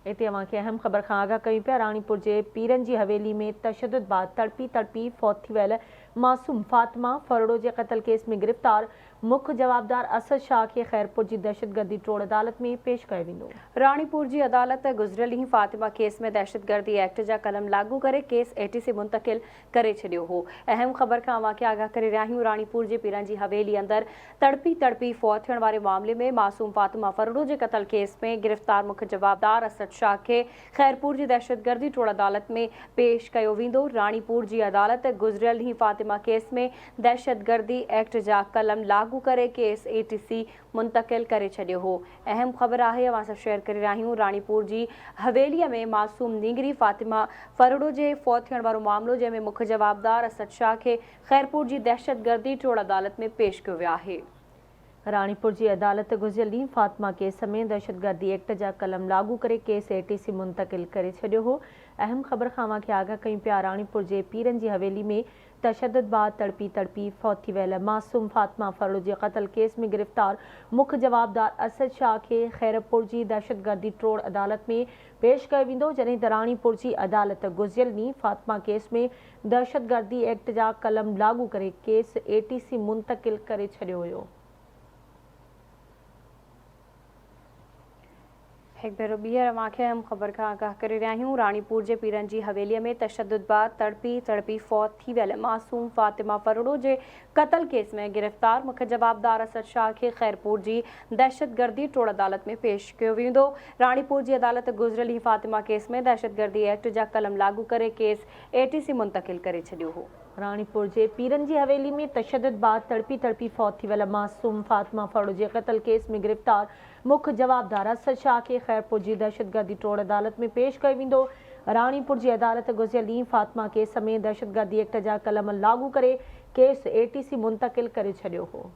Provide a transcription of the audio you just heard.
इते अवांखे अहम ख़बर खां आगाह कयूं पिया। राणीपुर जे पीरन जी हवेली में तशद्दुद बाद तड़पी फौत थी वियल मासूम फातिमा फरड़ो जे क़त्ल केस में गिरफ़्तार मुख्य जवाबदार असद शाह खे खैरपुर जी दहशतगर्दी ट्रोड़ अदालत में पेश कयो वेंदो। राणीपुर जी अदालत गुज़िरियल ॾींहुं फातिमा केस में दहशतगर्दी एक्ट जा कलम लागू करे केस एटीसी मुंतकिल करे छॾियो हो। अहम ख़बर खां अवांखे आगाह करे रहिया आहियूं। राणीपुर जे पीरन जी हवेली अंदर तड़पी फौत थियण वारे मामले में मासूम फातिमा फरड़ो जे क़त्ल केस में गिरफ़्तार मुख्य जवाबदार असद शाह खे खैरपुर जी दहशतगर्दी ट्रोड़ अदालत में पेश कयो वेंदो। राणीपुर जी अदालत गुज़िरियल ॾींहुं फातिमा केस में दहशतगर्दी एक्ट जा कलम लागू करे केस एटीसी मुंतकिल करे छॾियो हो। अहम ख़बर आहे अवां सां शेयर करे रहिया आहियूं। राणीपुर जी हवेलीअ में मासूम नींगरी फातिमा फरड़ो जे फौत थियण वारो मामलो जंहिंमें मुख्य जवाबदार असद शाह खे खैरपुर जी दहशतगर्दी ट्रोड़ अदालत में पेश कयो वियो आहे। राणीपुर जी अदालत गुज़िरियल ॾींहुं फातिमा केस में दहशतगर्दी एक्ट जा कलम लागू करे केस एटीसी मुंतकिल करे छॾियो हो। अहम ख़बर खां अवांखे आगाह कयूं पिया। राणीपुर जे पीरन जी हवेली में तशद्दुद बाद तड़पी फौत थी वियल मासूम फातिमा फरड़ो जे क़त्ल केस में गिरफ़्तार मुख्य जवाबदार असद शाह खे खैरपुर जी दहशतगर्दी ट्रोड़ अदालत में पेश कयो वेंदो, जॾहिं त राणीपुर जी अदालत गुज़िरियल ॾींहुं फातिमा केस में दहशतगर्दी एक्ट जा कलम लागू करे केस एटीसी मुंतकिल करे छॾियो हुयो। एक भेरो ॿीहर अवांखे अहम ख़बर खां आगाह करे रहिया आहियूं। राणीपुर जे पीरन जी हवेलीअ में तशद्दुद बाद तड़पी फौत थी वियल मासूम फातिमा फरड़ो जे क़त्ल केस में गिरफ़्तार मुख्य जवाबदार असद शाह खे खैरपुर जी दहशतगर्दी ट्रोड़ अदालत में पेश कयो वेंदो। राणीपुर जी अदालत गुज़िरियल ॾींहुं फातिमा केस में दहशतगर्दी एक्ट जा कलम लागू करे केस एटीसी मुंतकिल करे छॾियो हो। राणीपुर जे पीरन जी हवेली में तशद्दुद बाद तड़पी फौत थी वियल मासूम फातिमा फरड़ो जे क़त्ल केस में गिरफ़्तार मुख्य जवाबदार असद शाह खे खैरपुर जी दहशतगर्दी ट्रोड़ अदालत में पेश कयो वेंदो। राणीपुर जी अदालत गुज़िरियल ॾींहुं फातिमा केस में दहशतगर्दी एक्ट जा कलम लागू करे केस एटीसी मुंतकिल करे छॾियो हो।